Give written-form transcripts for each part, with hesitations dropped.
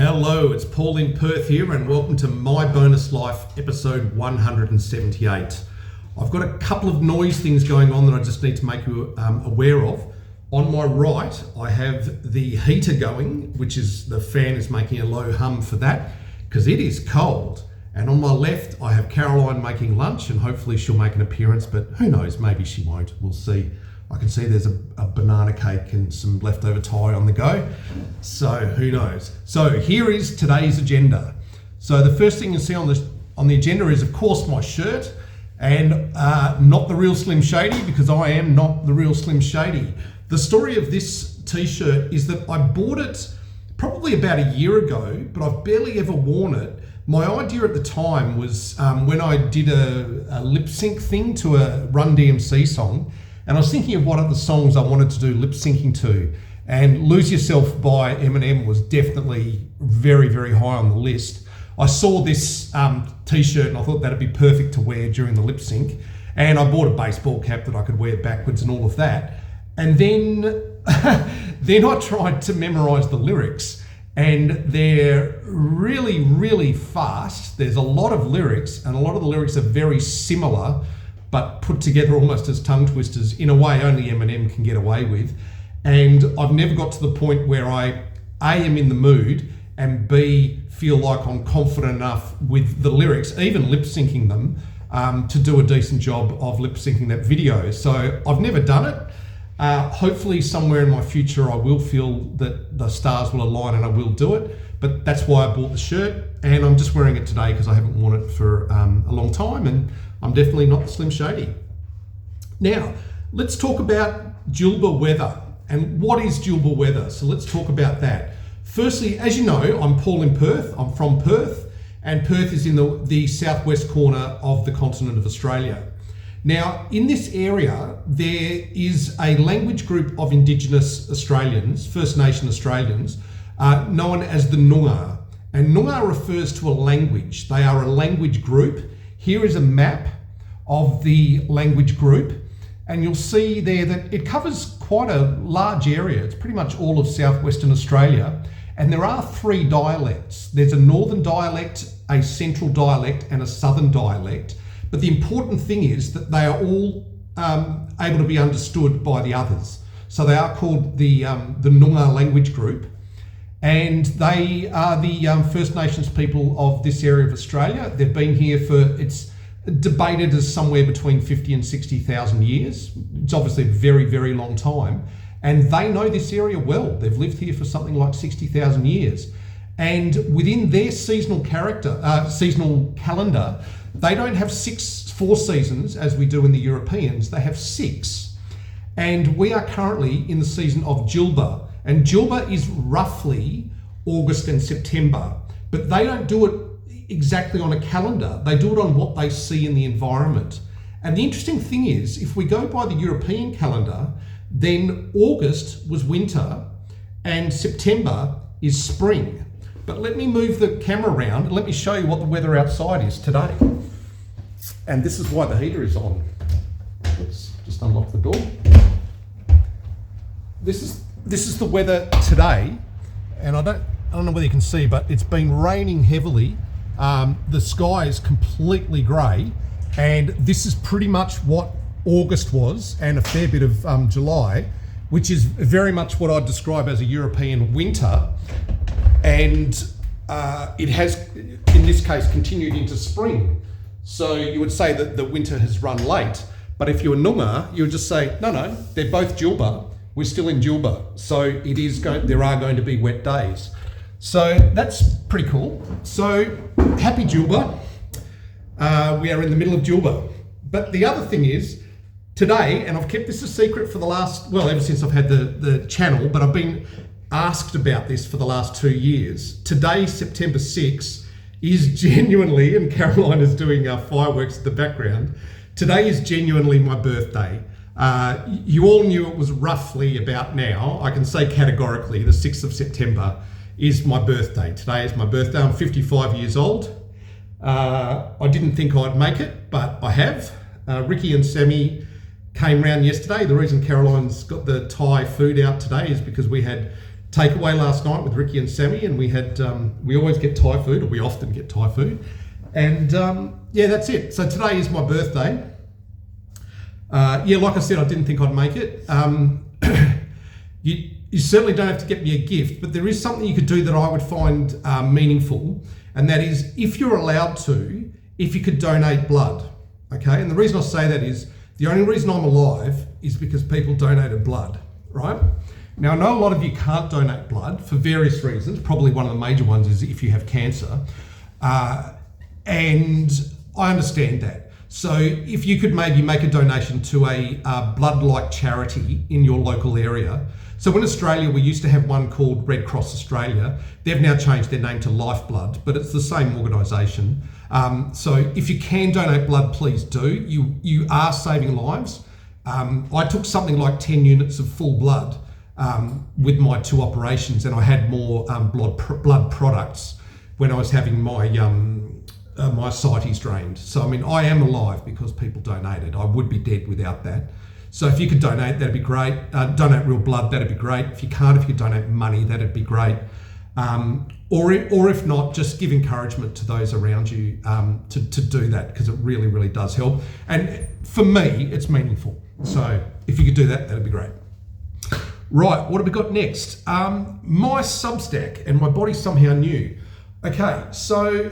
Hello, it's Paul in Perth here and welcome to My Bonus Life episode 178. I've got a couple of noise things going on that I just need to make you aware of. On my right, I have the heater going, which is the fan is making a low hum for that because it is cold. And on my left, I have Caroline making lunch and hopefully she'll make an appearance, but who knows, maybe she won't, we'll see. I can see there's a banana cake and some leftover Thai on the go, so who knows. So here is today's agenda. So the first thing you see on the agenda is of course my shirt, and not the real Slim Shady, because I am not the real Slim Shady. The story of this t-shirt is that I bought it probably about a year ago, but I've barely ever worn it. My idea at the time was when I did a lip sync thing to a Run DMC song, and I was thinking of what other songs I wanted to do lip syncing to, and Lose Yourself by Eminem was definitely very, very high on the list. I saw this t-shirt and I thought that'd be perfect to wear during the lip sync, and I bought a baseball cap that I could wear backwards and all of that. And then, then I tried to memorize the lyrics, and they're really, really fast. There's a lot of lyrics, and a lot of the lyrics are very similar, but put together almost as tongue twisters in a way only Eminem can get away with. And I've never got to the point where I A, am in the mood, and B, feel like I'm confident enough with the lyrics, even lip syncing them, to do a decent job of lip syncing that video. So I've never done it. Hopefully somewhere in my future I will feel that the stars will align and I will do it, but that's why I bought the shirt, and I'm just wearing it today because I haven't worn it for a long time, and I'm definitely not the Slim Shady. Now, let's talk about Julba weather. And what is Julba weather? So let's talk about that. Firstly, as you know, I'm Paul in Perth. I'm from Perth, and Perth is in the southwest corner of the continent of Australia. Now, in this area, there is a language group of Indigenous Australians, First Nation Australians, known as the Noongar. And Noongar refers to a language. They are a language group. Here is a map of the language group, and you'll see there that it covers quite a large area. It's pretty much all of southwestern Australia, and there are three dialects. There's a northern dialect, a central dialect, and a southern dialect. But the important thing is that they are all able to be understood by the others. So they are called the Noongar language group, and they are the First Nations people of this area of Australia. They've been here it's debated as somewhere between 50 and 60,000 years. It's obviously a very, very long time. And they know this area well. They've lived here for something like 60,000 years. And within their seasonal calendar, they don't have 4 seasons as we do in the Europeans. They have 6. And we are currently in the season of Julba. And Julba is roughly August and September, but they don't do it exactly on a calendar. They do it on what they see in the environment. And the interesting thing is, if we go by the European calendar, then August was winter and September is spring. But let me move the camera around and let me show you what the weather outside is today. And this is why the heater is on. Let's just unlock the door. This is the weather today, and I don't know whether you can see, but it's been raining heavily. The sky is completely grey, and this is pretty much what August was, and a fair bit of July, which is very much what I'd describe as a European winter. And it has, in this case, continued into spring. So you would say that the winter has run late, but if you're Noongar, you would just say, no, they're both Julba. We're still in Julba, so there are going to be wet days. So that's pretty cool. So happy Julba. We are in the middle of Julba. But the other thing is, today, and I've kept this a secret for the last, ever since I've had the channel, but I've been asked about this for the last 2 years. Today, September 6, is genuinely, and Caroline is doing fireworks in the background, today is genuinely my birthday. You all knew it was roughly about now. I can say categorically the 6th of September is my birthday. Today is my birthday. I'm 55 years old. I didn't think I'd make it, but I have. Ricky and Sammy came round yesterday. The reason Caroline's got the Thai food out today is because we had takeaway last night with Ricky and Sammy, and we had we always get Thai food, or we often get Thai food, and yeah, that's it. So today is my birthday. Yeah, like I said, I didn't think I'd make it. You certainly don't have to get me a gift, but there is something you could do that I would find meaningful, and that is, if you're allowed to, if you could donate blood, okay? And the reason I say that is, the only reason I'm alive is because people donated blood, right? Now, I know a lot of you can't donate blood for various reasons. Probably one of the major ones is if you have cancer, and I understand that. So if you could maybe make a donation to a blood-like charity in your local area. So in Australia, we used to have one called Red Cross Australia. They've now changed their name to Lifeblood, but it's the same organisation. So if you can donate blood, please do. You are saving lives. I took something like 10 units of full blood with my 2 operations, and I had more blood products when I was having my my ascites drained. So I mean, I am alive because people donated. I would be dead without that. So if you could donate, that'd be great. Donate real blood, that'd be great. If you can't, if you could donate money, that'd be great. Or if not, just give encouragement to those around you to do that, because it really, really does help. And for me, it's meaningful. So if you could do that, that'd be great. Right, what have we got next? My Substack, and my body somehow knew. Okay, so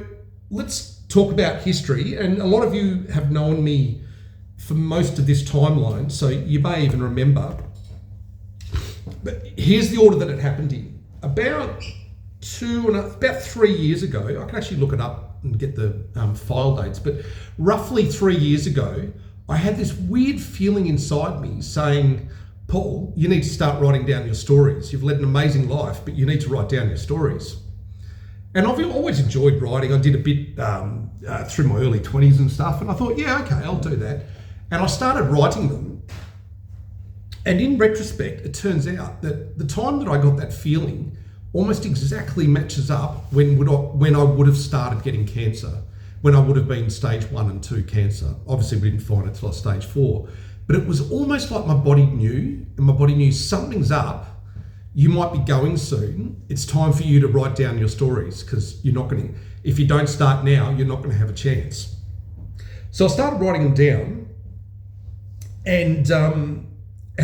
let's talk about history. And a lot of you have known me for most of this timeline, so you may even remember. But here's the order that it happened in. About 3 years ago, I can actually look it up and get the file dates, but roughly 3 years ago, I had this weird feeling inside me saying, Paul, you need to start writing down your stories. You've led an amazing life, but you need to write down your stories. And I've always enjoyed writing. I did a bit through my early 20s and stuff, and I thought, yeah, okay, I'll do that. And I started writing them. And in retrospect, it turns out that the time that I got that feeling almost exactly matches up when I would have started getting cancer, when I would have been stage 1 and 2 cancer. Obviously, we didn't find it till I was stage 4. But it was almost like my body knew, and my body knew something's up. You might be going soon. It's time for you to write down your stories, because you're not going to, if you don't start now, you're not going to have a chance. So I started writing them down, and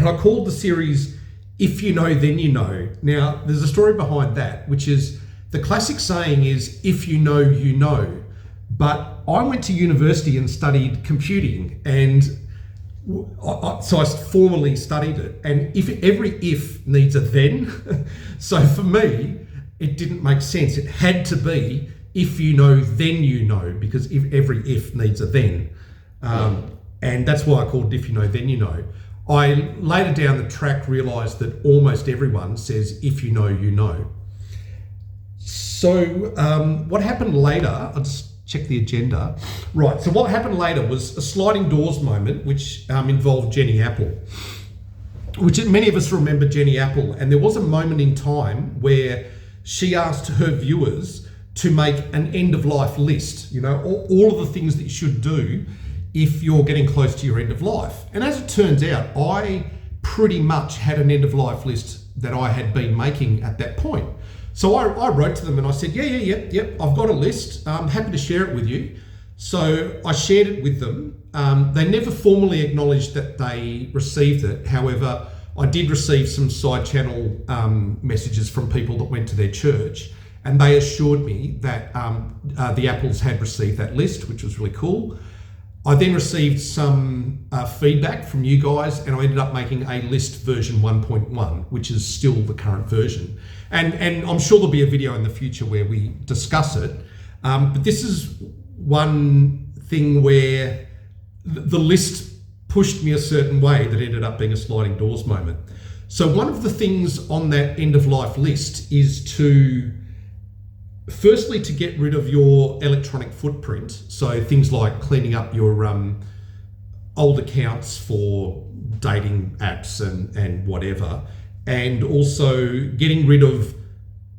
I called the series If You Know, Then You Know. Now, there's a story behind that, which is, the classic saying is, if you know, you know. But I went to university and studied computing, and so I formally studied it, and every if needs a then. So for me, it didn't make sense. It had to be, if you know, then you know, because every if needs a then. And that's why I called it If You Know, Then You Know. I later down the track realised that almost everyone says, if you know, you know. So what happened later, I'll just check the agenda. Right, so what happened later was a sliding doors moment, which involved Jenny Apple, which many of us remember Jenny Apple. And there was a moment in time where she asked her viewers to make an end-of-life list, you know, all of the things that you should do if you're getting close to your end of life. And as it turns out, I pretty much had an end-of-life list that I had been making at that point. So I wrote to them and I said, yep, I've got a list. I'm happy to share it with you. So I shared it with them. They never formally acknowledged that they received it. However, I did receive some side channel messages from people that went to their church, and they assured me that the Apples had received that list, which was really cool. I then received some feedback from you guys, and I ended up making a list version 1.1, which is still the current version. And I'm sure there'll be a video in the future where we discuss it. But this is one thing where the list pushed me a certain way that ended up being a sliding doors moment. So one of the things on that end of life list is to, firstly, to get rid of your electronic footprint. So things like cleaning up your old accounts for dating apps and whatever. And also getting rid of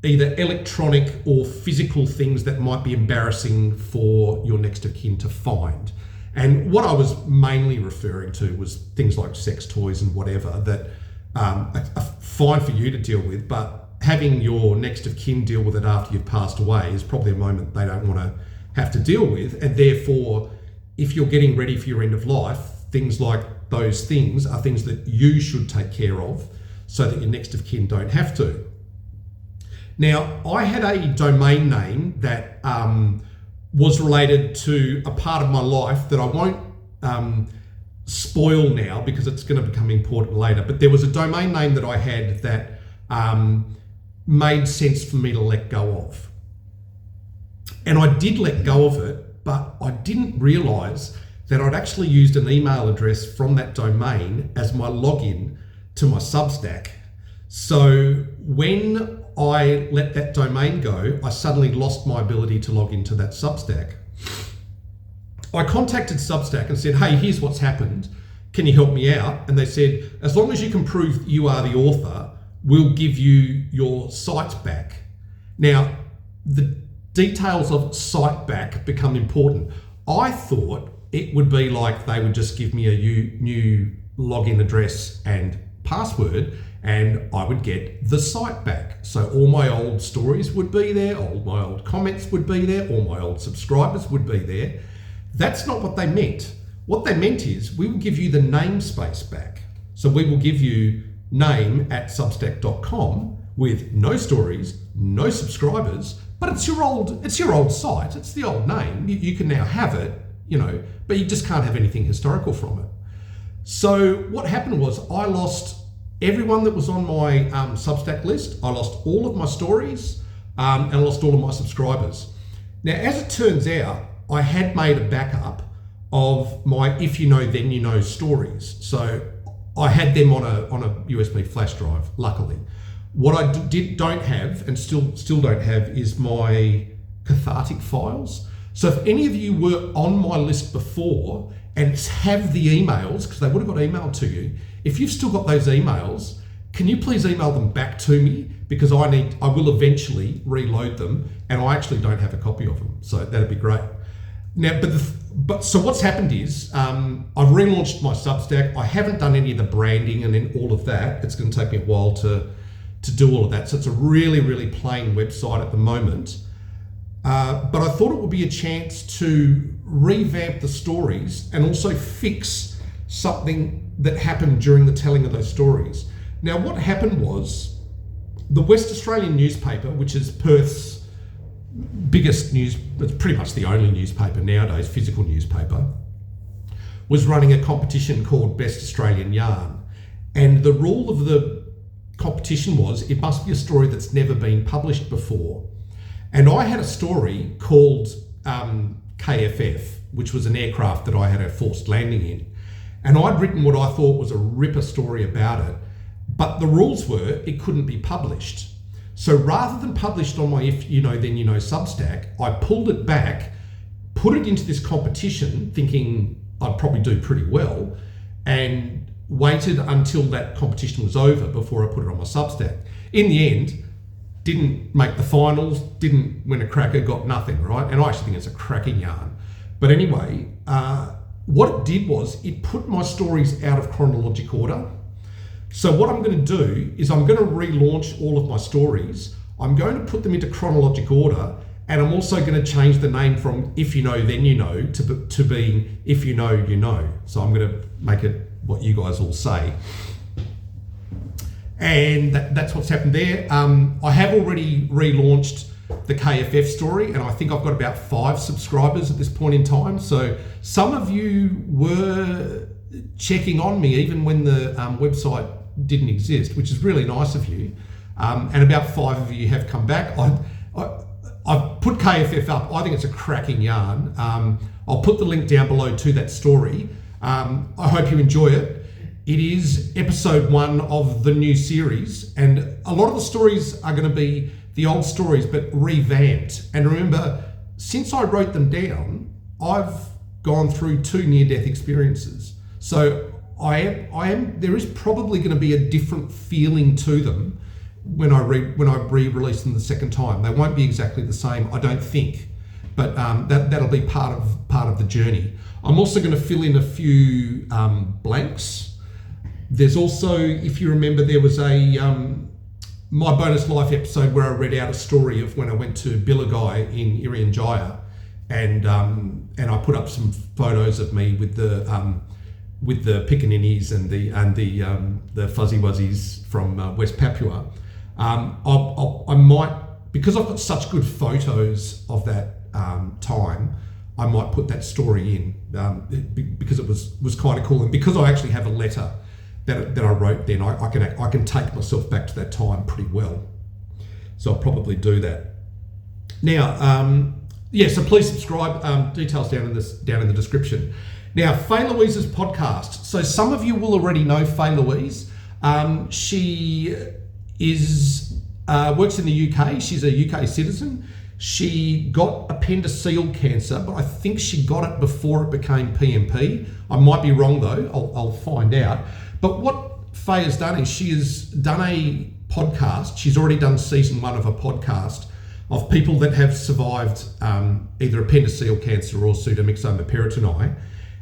either electronic or physical things that might be embarrassing for your next of kin to find. And what I was mainly referring to was things like sex toys and whatever that are fine for you to deal with, but having your next of kin deal with it after you've passed away is probably a moment they don't want to have to deal with. And therefore, if you're getting ready for your end of life, things like those things are things that you should take care of so that your next of kin don't have to. Now, I had a domain name that was related to a part of my life that I won't spoil now because it's going to become important later. But there was a domain name that I had that made sense for me to let go of. And I did let go of it, but I didn't realise that I'd actually used an email address from that domain as my login to my Substack. So when I let that domain go, I suddenly lost my ability to log into that Substack. I contacted Substack and said, hey, here's what's happened. Can you help me out? And they said, as long as you can prove you are the author, we'll give you your site back. Now, the details of site back become important. I thought it would be like they would just give me a new login address and password and I would get the site back. So all my old stories would be there, all my old comments would be there, all my old subscribers would be there. That's not what they meant. What they meant is we will give you the namespace back. So we will give you name@substack.com with no stories, no subscribers, but it's your old site. It's the old name. You can now have it, but you just can't have anything historical from it. So what happened was I lost everyone that was on my Substack list. I lost all of my stories and I lost all of my subscribers. Now, as it turns out, I had made a backup of my If You Know, Then You Know stories. So I had them on a USB flash drive, luckily. What I don't have and still don't have is my cathartic files. So if any of you were on my list before and have the emails, because they would have got emailed to you, if you've still got those emails, can you please email them back to me? Because I will eventually reload them and I actually don't have a copy of them. So that'd be great. Now, so what's happened is I've relaunched my Substack. I haven't done any of the branding and then all of that. It's going to take me a while to do all of that. So it's a really, really plain website at the moment. But I thought it would be a chance to revamp the stories and also fix something that happened during the telling of those stories. Now, what happened was the West Australian newspaper, which is Perth's biggest news, it's pretty much the only newspaper nowadays, physical newspaper, was running a competition called Best Australian Yarn. And the rule of the competition was it must be a story that's never been published before. And I had a story called KFF, which was an aircraft that I had a forced landing in. And I'd written what I thought was a ripper story about it, but the rules were it couldn't be published. So rather than published on my If You Know, Then You Know Substack, I pulled it back, put it into this competition, thinking I'd probably do pretty well, and waited until that competition was over before I put it on my Substack. In the end, didn't make the finals, didn't win a cracker, got nothing, right? And I actually think it's a cracking yarn. But anyway, what it did was it put my stories out of chronologic order. So what I'm going to do is I'm going to relaunch all of my stories. I'm going to put them into chronologic order, and I'm also going to change the name from If You Know, Then You Know to being If You Know, You Know. So I'm going to make it what you guys all say. And that's what's happened there. I have already relaunched the KFF story, and I think I've got about 5 subscribers at this point in time. So some of you were checking on me even when the website didn't exist, which is really nice of you. And about 5 of you have come back. I've put KFF up. I think it's a cracking yarn. I'll put the link down below to that story. I hope you enjoy it. It is episode 1 of the new series, and a lot of the stories are going to be the old stories but revamped. And remember, since I wrote them down, I've gone through 2 near-death experiences. So there is probably going to be a different feeling to them when I re-release them the second time. They won't be exactly the same, I don't think, but that'll be part of the journey. I'm also going to fill in a few blanks. There's also, if you remember, there was a my bonus life episode where I read out a story of when I went to Billagai in Irian Jaya, and I put up some photos of me with the pickaninnies and the fuzzy wuzzies from West Papua. I might, because I've got such good photos of that time, I might put that story in because it was kind of cool, and because I actually have a letter that I wrote then, I can take myself back to that time pretty well. So I'll probably do that. Now, so please subscribe. Details down in the description. Now, Faye Louise's podcast. So some of you will already know Faye Louise. She works in the UK. She's a UK citizen. She got appendiceal cancer, but I think she got it before it became PMP. I might be wrong though. I'll find out. But what Faye has done is she has done a podcast. She's already done season 1 of a podcast of people that have survived either appendiceal cancer or pseudomyxoma peritoni.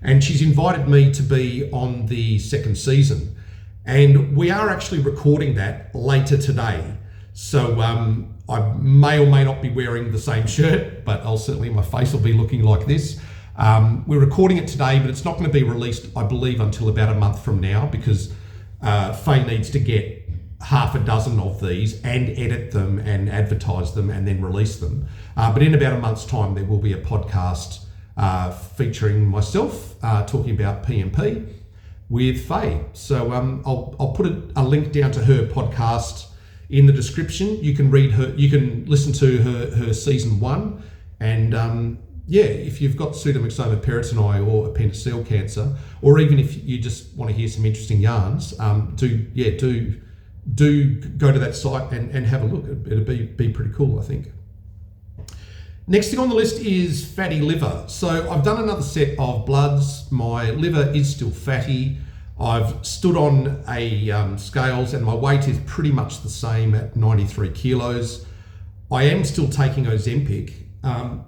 And she's invited me to be on the 2nd season. And we are actually recording that later today. So I may or may not be wearing the same shirt, but my face will be looking like this. We're recording it today, but it's not going to be released, I believe, until about a month from now, because Faye needs to get half a dozen of these and edit them and advertise them and then release them. But in about a month's time, there will be a podcast featuring myself talking about PMP with Faye. So I'll put a link down to her podcast in the description. You can listen to her season 1, and if you've got pseudomyxoma peritoni or appendiceal cancer, or even if you just want to hear some interesting yarns, do go to that site and have a look. It'll be pretty cool, I think. Next thing on the list is fatty liver. So I've done another set of bloods. My liver is still fatty. I've stood on a scales and my weight is pretty much the same at 93 kilos. I am still taking Ozempic.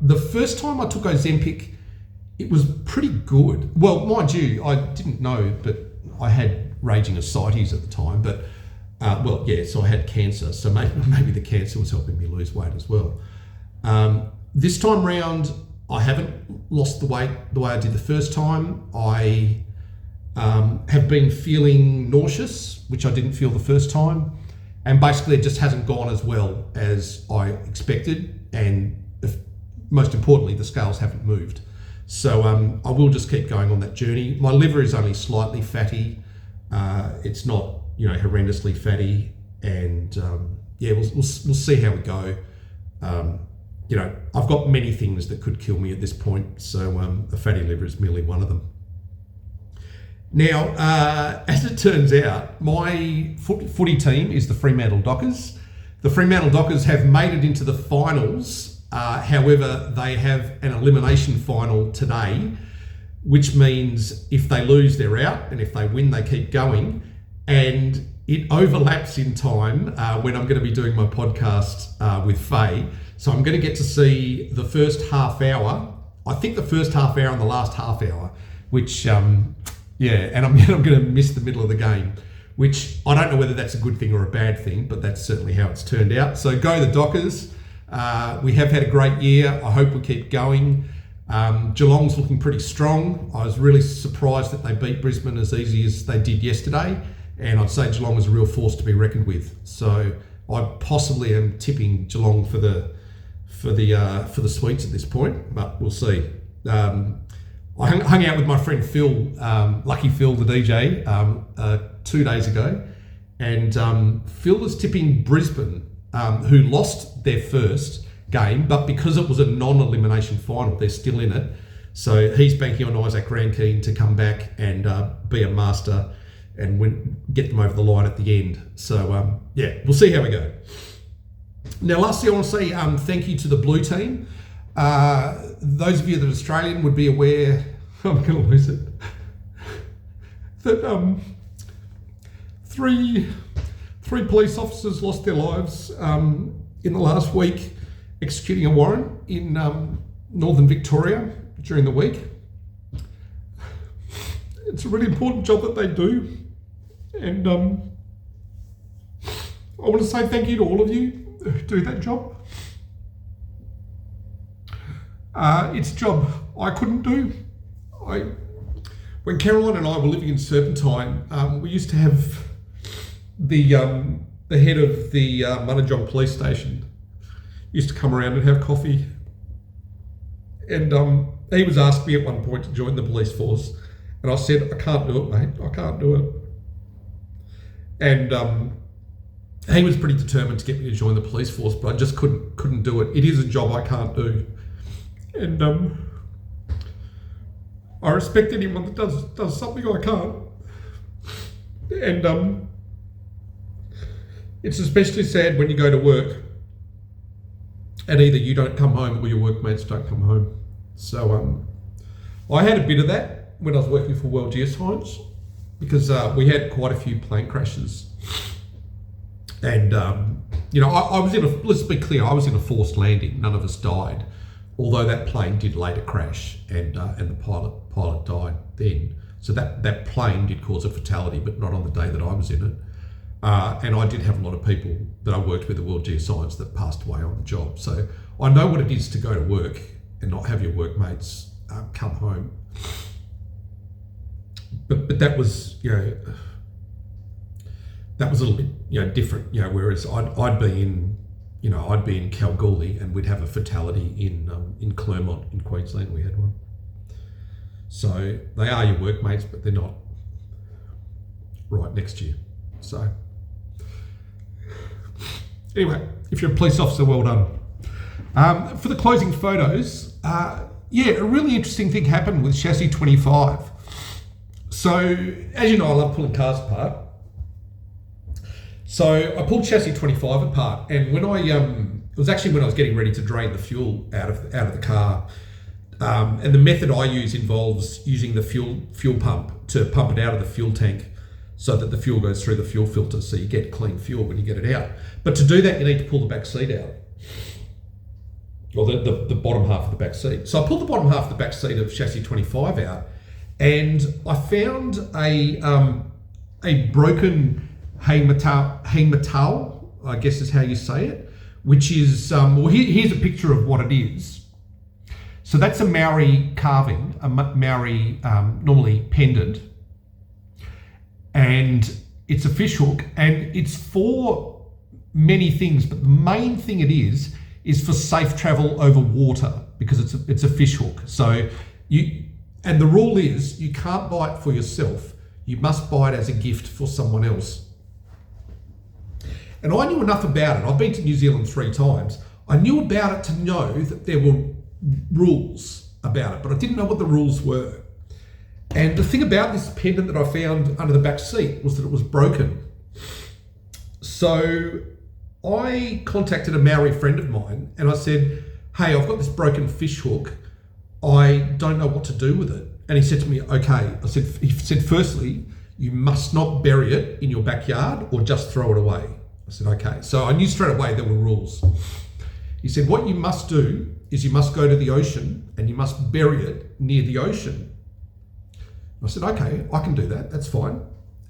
The first time I took Ozempic, it was pretty good. Well, mind you, I didn't know, but I had raging ascites at the time. But so I had cancer. So maybe the cancer was helping me lose weight as well. This time round, I haven't lost the weight the way I did the first time. I have been feeling nauseous, which I didn't feel the first time. And basically it just hasn't gone as well as I expected. And most importantly, the scales haven't moved. So I will just keep going on that journey. My liver is only slightly fatty. It's not, horrendously fatty. And we'll see how we go. I've got many things that could kill me at this point. So a fatty liver is merely one of them. Now, as it turns out, my footy team is the Fremantle Dockers. The Fremantle Dockers have made it into the finals. However, they have an elimination final today, which means if they lose, they're out, and if they win, they keep going. And it overlaps in time when I'm going to be doing my podcast with Faye. So I'm going to get to see the first half hour. I think the first half hour and the last half hour, which, and I'm going to miss the middle of the game, which I don't know whether that's a good thing or a bad thing, but that's certainly how it's turned out. So go the Dockers. We have had a great year. I hope we keep going. Geelong's looking pretty strong. I was really surprised that they beat Brisbane as easy as they did yesterday. And I'd say Geelong is a real force to be reckoned with. So I possibly am tipping Geelong for the sweets at this point, but we'll see. I hung out with my friend Phil, Lucky Phil, the DJ, 2 days ago, and Phil was tipping Brisbane, who lost their first game, but because it was a non-elimination final, they're still in it. So he's banking on Isaac Rankine to come back and be a master and get them over the line at the end. So we'll see how we go. Now, lastly, I want to say thank you to the Blue team. Those of you that are Australian would be aware, I'm going to lose it, that three police officers lost their lives in the last week executing a warrant in northern Victoria during the week. It's a really important job that they do, and I want to say thank you to all of you who do that job. It's a job I couldn't do. When Caroline and I were living in Serpentine, we used to have the head of the Matau police station used to come around and have coffee. And he was asked me at one point to join the police force. And I said, I can't do it, mate. I can't do it. And he was pretty determined to get me to join the police force, but I just couldn't do it. It is a job I can't do. And I respect anyone that does something I can't. And it's especially sad when you go to work and either you don't come home or your workmates don't come home. So I had a bit of that when I was working for World Geoscience, because we had quite a few plane crashes. And, you know, I was let's be clear, I was in a forced landing. None of us died, although that plane did later crash and the pilot died then. So that plane did cause a fatality, but not on the day that I was in it. And I did have a lot of people that I worked with at World Geoscience that passed away on the job. So I know what it is to go to work and not have your workmates come home. But that was, you know, that was a little bit, you know, different, you know, whereas I'd be in Kalgoorlie and we'd have a fatality in Clermont in Queensland. We had one. So they are your workmates, but they're not right next to you. So anyway, if you're a police officer, well done. For the closing photos, yeah, a really interesting thing happened with chassis 25. So, as you know, I love pulling cars apart. So I pulled chassis 25 apart, and when it was actually when I was getting ready to drain the fuel out of the car, and the method I use involves using the fuel pump to pump it out of the fuel tank so that the fuel goes through the fuel filter, so you get clean fuel when you get it out. But to do that, you need to pull the back seat out, or the bottom half of the back seat. So I pulled the bottom half of the back seat of chassis 25 out, and I found a broken Matau, I guess is how you say it, which is, well, here's a picture of what it is. So that's a Maori carving, a Maori normally pendant, and it's a fish hook, and it's for many things, but the main thing it is for safe travel over water, because it's a fish hook. So and the rule is you can't buy it for yourself, you must buy it as a gift for someone else. And I knew enough about it. I've been to New Zealand 3 times. I knew about it to know that there were rules about it, but I didn't know what the rules were. And the thing about this pendant that I found under the back seat was that it was broken. So I contacted a Maori friend of mine and I said, hey, I've got this broken fish hook. I don't know what to do with it. And he said to me, okay. He said, firstly, you must not bury it in your backyard or just throw it away. I said, okay. So I knew straight away there were rules. He said, what you must do is you must go to the ocean and you must bury it near the ocean. I said, okay, I can do that. That's fine.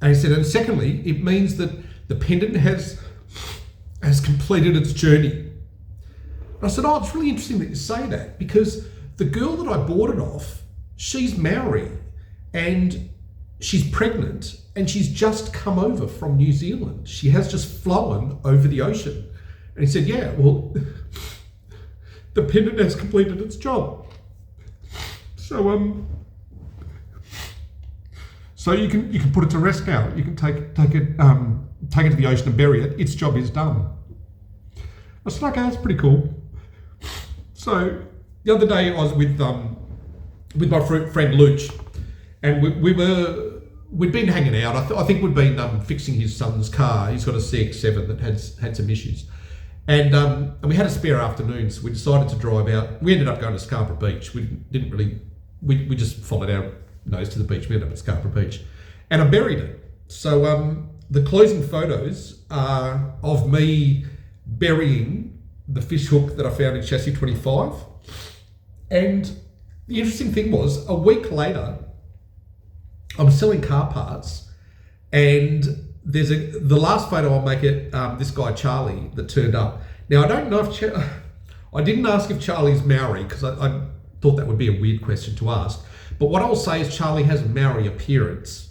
And he said, and secondly, it means that the pendant has completed its journey. And I said, oh, it's really interesting that you say that, because the girl that I bought it off, she's Maori and she's pregnant and she's just come over from New Zealand. She has just flown over the ocean. And he said, yeah, well, the pendant has completed its job. So you can put it to rest now. You can take it to the ocean and bury it. Its job is done. I said, okay, that's pretty cool. So the other day I was with my friend Luch, and we'd been hanging out. I think we'd been fixing his son's car. He's got a CX-7 that had some issues, and we had a spare afternoon, so we decided to drive out. We ended up going to Scarborough Beach. We didn't really. We just followed our nose to the beach. We ended up at Scarborough Beach, and I buried it. So the closing photos are of me burying the fish hook that I found in chassis 25. And the interesting thing was, a week later, I was selling car parts, and the last photo I'll make it this guy Charlie that turned up. Now I don't know if I didn't ask if Charlie's Maori because I thought that would be a weird question to ask. But what I'll say is Charlie has a Maori appearance.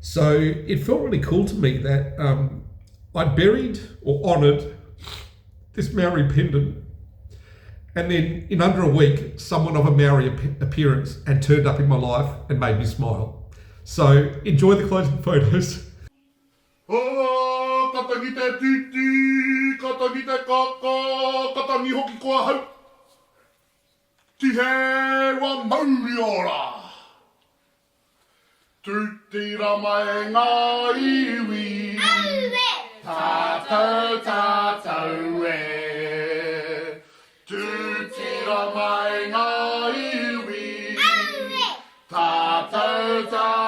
So it felt really cool to me that I buried or honoured this Maori pendant, and then in under a week, someone of a Maori appearance had turned up in my life and made me smile. So enjoy the closing photos. Oh, katangi te titi, katangi te kaka, katangi hoki kua hau. Tihe wa mauri ora. Tutira mai ngā iwi. Tātou, tātou e. Tutira mai ngā iwi. Tātou, tātou